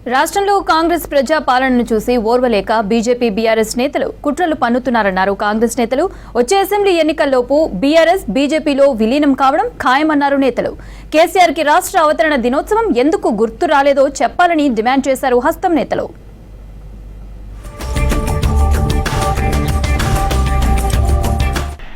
రాష్ట్రంలో కాంగ్రెస్ ప్రజా పాలనను చూసి ఓర్వలేక బీజేపీ బీఆర్ఎస్ నేతలు కుట్రలు పన్నుతున్నారన్నారు కాంగ్రెస్ నేతలు. వచ్చే అసెంబ్లీ ఎన్నికల్లోపు బీఆర్ఎస్ బీజేపీలో విలీనం కావడం ఖాయమన్నారు నేతలు. కేసీఆర్ కి రాష్ట్ర అవతరణ దినోత్సవం ఎందుకు గుర్తు రాలేదో చెప్పాలని డిమాండ్ చేశారు హస్తం నేతలు.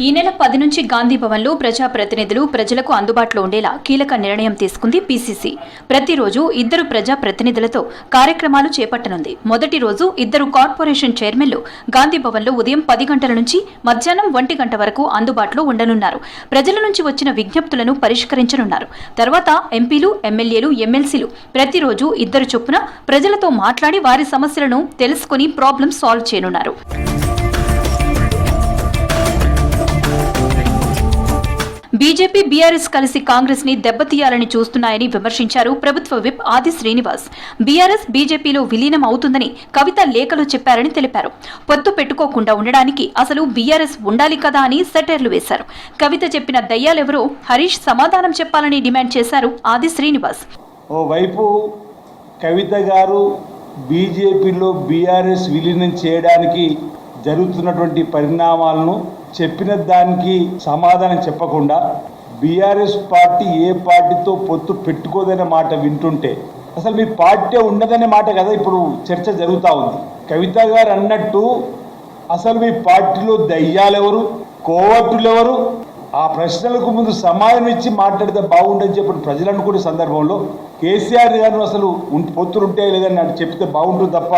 ఈ నెల 10 నుంచి గాంధీ భవన్లో ప్రజాప్రతినిధులు ప్రజలకు అందుబాటులో ఉండేలా కీలక నిర్ణయం తీసుకుంది పీసీసీ. ప్రతిరోజు 2 ప్రజాప్రతినిధులతో కార్యక్రమాలు చేపట్టనుంది. మొదటి రోజు 2 కార్పొరేషన్ చైర్మన్లు గాంధీ భవన్లో ఉదయం 10 గంటల నుంచి మధ్యాహ్నం 1 గంట వరకు అందుబాటులో ఉండనున్నారు. ప్రజల నుంచి వచ్చిన విజ్ఞప్తులను పరిష్కరించనున్నారు. తర్వాత ఎంపీలు, ఎమ్మెల్యేలు, ఎమ్మెల్సీలు ప్రతిరోజు 2 చొప్పున ప్రజలతో మాట్లాడి వారి సమస్యలను తెలుసుకుని ప్రాబ్లం సాల్వ్ చేయనున్నారు. బీజేపీ బీఆర్ఎస్ కలిసి కాంగ్రెస్ ని దెబ్బతీయాలని చూస్తున్నాయని విమర్శించారు ప్రభుత్వ విప్ ఆది శ్రీనివాస్. బీఆర్ఎస్ బీజేపీలో విలీనం అవుతుందని కవిత లేఖలో చెప్పారని తెలిపారు. పొత్తు పెట్టుకోకుండా ఉండడానికి అసలు బీఆర్ఎస్ ఉండాలి కదా అని సెటైర్లు వేశారు. కవిత చెప్పిన దయ్యాలెవరో హరీష్ సమాధానం చెప్పాలని డిమాండ్ చేశారు ఆది శ్రీనివాస్. ఓవైపు కవిత గారు బీజేపీలో బీఆర్ఎస్ విలీనం చేయడానికి జరుగుతున్నటువంటి పరిణామాలను చెప్పిన దానికి సమాధానం చెప్పకుండా బీఆర్ఎస్ పార్టీ ఏ పార్టీతో పొత్తు పెట్టుకోదనే మాట వింటుంటే అసలు మీ పార్టీ ఉండదనే మాట కదా ఇప్పుడు చర్చ జరుగుతూ ఉంది. కవిత గారు అన్నట్టు అసలు మీ పార్టీలో దయ్యాలెవరు, కోవట్టులెవరు, ఆ ప్రశ్నలకు ముందు సమాధానం ఇచ్చి మాట్లాడితే బాగుండని చెప్పిన ప్రజలు అనుకునే సందర్భంలో కేసీఆర్ గారు అసలు పొత్తులుంటే లేదని నాకు చెప్తే బాగుంటుంది తప్ప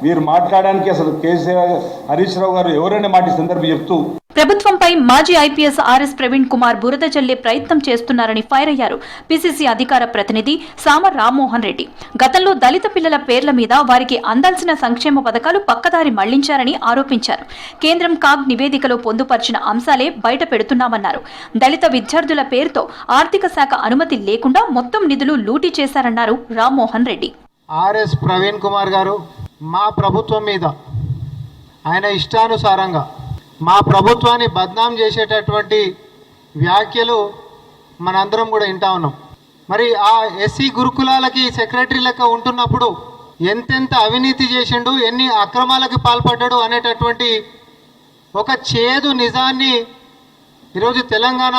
మీరు మాట్లాడడానికి అసలు కేసీఆర్ హరీష్ రావు గారు ఎవరైనా మాట సందర్భం చెప్తూ ప్రభుత్వంపై మాజీ ఐపీఎస్ ఆర్ఎస్ ప్రవీణ్ కుమార్ బురద జల్లే ప్రయత్నం చేస్తున్నారని ఫైర్ అయ్యారు పీసీసీ అధికార ప్రతినిధి సామ రామ్మోహన్ రెడ్డి. గతంలో దళిత పిల్లల పేర్ల మీద వారికి అందాల్సిన సంక్షేమ పథకాలు పక్కదారి మళ్లించారని ఆరోపించారు. కేంద్రం కాగ్ నివేదికలో పొందుపర్చిన అంశాలే బయట పెడుతున్నామన్నారు. దళిత విద్యార్థుల పేరుతో ఆర్థిక శాఖ అనుమతి లేకుండా మొత్తం నిధులు లూటీ చేశారన్నారు రామ్మోహన్ రెడ్డి. ఆర్ఎస్ ప్రవీణ్ కుమార్ గారు మా ప్రభుత్వం మీద ఆయన ఇష్టానుసారంగా మా ప్రభుత్వాన్ని బద్నాం చేసేటటువంటి వ్యాఖ్యలు మనందరం కూడా వింటా ఉన్నాం. మరి ఆ ఎస్సీ గురుకులాలకి సెక్రటరీ లెక్క ఉంటున్నప్పుడు ఎంతెంత అవినీతి చేసిండు, ఎన్ని అక్రమాలకు పాల్పడ్డాడు అనేటటువంటి ఒక చేదు నిజాన్ని ఈరోజు తెలంగాణ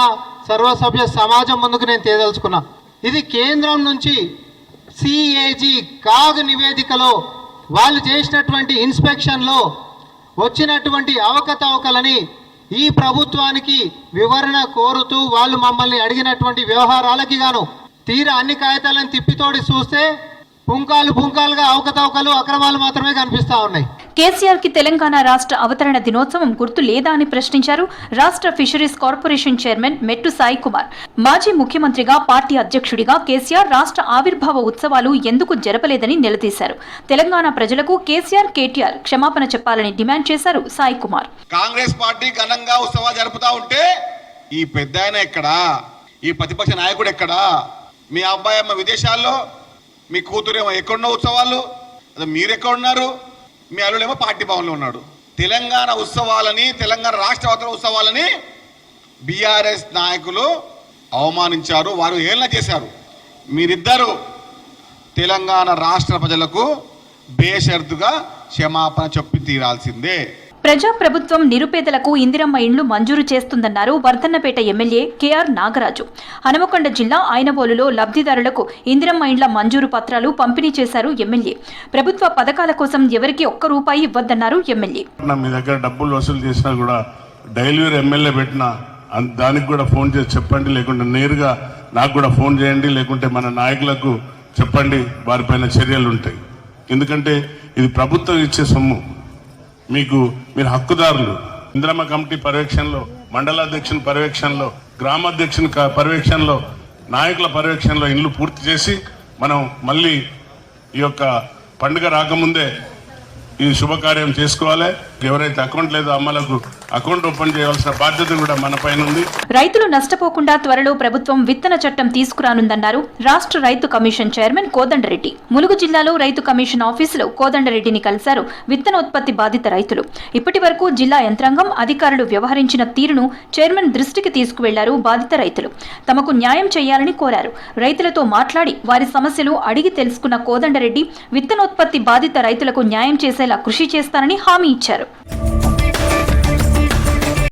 సర్వసభ్య సమాజం ముందుకు నేను తేదలుచుకున్నా. ఇది కేంద్రం నుంచి సిఏజీ కాగ్ నివేదికలో వాళ్ళు చేసినటువంటి ఇన్స్పెక్షన్లో వచ్చినటువంటి అవకతవకలని ఈ ప్రభుత్వానికి వివరణ కోరుతూ వాళ్ళు మమ్మల్ని అడిగినటువంటి వ్యవహారాలకి గాను తీరా అన్ని కాగితాలను తిప్పితోడి చూస్తే పుంకాలుగా అవకతవకలు, అక్రమాలు మాత్రమే కనిపిస్తా ఉన్నాయి. కేసీఆర్ కి తెలంగాణ రాష్ట్ర అవతరణ దినోత్సవం గుర్తు లేదా అని ప్రశ్నించారు రాష్ట్ర ఫిషరీస్ కార్పొరేషన్ చైర్మన్ మెట్టు సాయి కుమార్. మాజీ ముఖ్యమంత్రిగా, పార్టీ అధ్యక్షుడిగా కేసీఆర్ రాష్ట్ర ఆవిర్భావ ఉత్సవాలు ఎందుకు జరపలేదని నిలదీశారు. తెలంగాణ ప్రజలకు కేసీఆర్, కేటీఆర్ క్షమాపణ చెప్పాలని డిమాండ్ చేశారు సాయి కుమార్. కాంగ్రెస్ పార్టీ ఘనంగా ఉత్సవాలు జరుపుతా ఉంటే ఈ పెద్దాయన ఎక్కడా, ఈ ప్రతిపక్ష నాయకుడు ఎక్కడా? మీ అబ్బాయి అమ్మ విదేశాల్లో, మీ కూతురేమో ఎక్కడున్న ఉత్సవాలు, మీరు ఎక్కడున్నారు? మీ అల్లుడేమో పార్టీ భవన్లో ఉన్నాడు. తెలంగాణ ఉత్సవాలని, తెలంగాణ రాష్ట్ర అవతరణ ఉత్సవాలని బీఆర్ఎస్ నాయకులు అవమానించారు, వారు ఏళ్ళ చేశారు. మీరిద్దరూ తెలంగాణ రాష్ట్ర ప్రజలకు బేషరతుగా క్షమాపణ చెప్పి తీరాల్సిందే. ప్రజాప్రభుత్వం నిరుపేదలకు ఇందిరమ్మ ఇండ్లు మంజూరు చేస్తుందన్నారు వర్ధన్నపేట ఎమ్మెల్యే కేఆర్ నాగరాజు. హనుమకొండ జిల్లా ఆయనవోలులో లబ్ధిదారులకు ఇందిరమ్మ ఇండ్ల మంజూరు పత్రాలు పంపిణీ చేశారు ఎమ్మెల్యే. ప్రభుత్వ పథకాల కోసం ఎవరికి ₹1 ఇవ్వద్దన్నారు ఎమ్మెల్యే. మీ దగ్గర డబ్బులు వసూలు చేసినా కూడా డైలీవేర్ ఎమ్మెల్యే పెట్టినా దానికి కూడా ఫోన్ చేసి చెప్పండి, లేకుంటే నేరుగా నాకు కూడా ఫోన్ చేయండి, లేకుంటే మన నాయకులకు చెప్పండి, వారిపైన చర్యలు ఉంటాయి. ఎందుకంటే ఇది ప్రభుత్వం ఇచ్చే సొమ్ము. మీరు హక్కుదారులు. ఇందిరమ్మ కమిటీ పర్యవేక్షణలో, మండలాధ్యక్షుని పర్యవేక్షణలో, గ్రామాధ్యక్షుని పర్యవేక్షణలో, నాయకుల పర్యవేక్షణలో ఇండ్లు పూర్తి చేసి మనం మళ్ళీ ఈ యొక్క పండుగ రాకముందే ఈ శుభకార్యం చేసుకోవాలి. ఎవరైతే అకౌంట్ లేదో అమ్మలకు అకౌంట్ ఓపెన్ చేయాల్సిన బాధ్యత కూడా మన పైన ఉంది. రైతులు నష్టపోకుండా త్వరలో ప్రభుత్వం విత్తన చట్టం తీసుకురానుందన్నారు రాష్ట్ర రైతు కమిషన్ చైర్మన్ కోదండరెడ్డి. ములుగు జిల్లాలో రైతు కమిషన్ ఆఫీసులో కోదండరెడ్డిని కలిశారు విత్తనోత్పత్తి బాధిత రైతులు. ఇప్పటి వరకు జిల్లా యంత్రాంగం అధికారులు వ్యవహరించిన తీరును చైర్మన్ దృష్టికి తీసుకువెళ్లారు బాధిత రైతులు. తమకు న్యాయం చేయాలని కోరారు. రైతులతో మాట్లాడి వారి సమస్యలు అడిగి తెలుసుకున్న కోదండరెడ్డి విత్తనోత్పత్తి బాధిత రైతులకు న్యాయం చేసేలా కృషి చేస్తానని హామీ ఇచ్చారు.